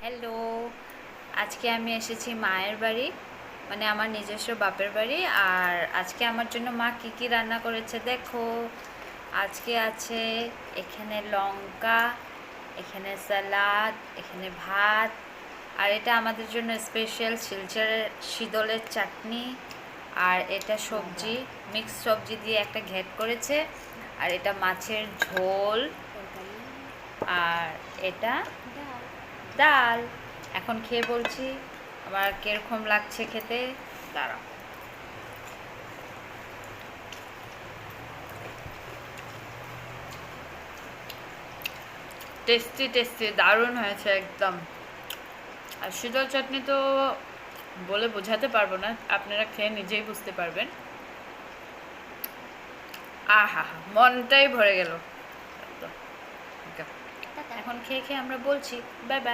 Hello, আজকে আমি এসেছি মায়ের বাড়ি, মানে আমার নিজস্ব বাপের বাড়ি। আর আজকে আমার জন্য মা কী কী রান্না করেছে দেখো। আজকে আছে এখানে লঙ্কা, এখানে স্যালাড, এখানে ভাত, আর এটা আমাদের জন্য স্পেশাল শিলচরের শীতলের চাটনি। আর এটা সবজি, মিক্স সবজি দিয়ে একটা ঘ্যাট করেছে। আর এটা মাছের ঝোল। আর এটা ডাল। এখন খেয়ে বলছি আমার কিরকম লাগছে খেতে। দাঁড়াও। টেস্টি টেস্টি, দারুণ হয়েছে একদম। আর শীতল চাটনি তো বলে বোঝাতে পারবো না, আপনারা খেয়ে নিজেই বুঝতে পারবেন। আহা, মনটাই ভরে গেল। এখন খেয়ে খেয়ে আমরা বলছি বাই বাই।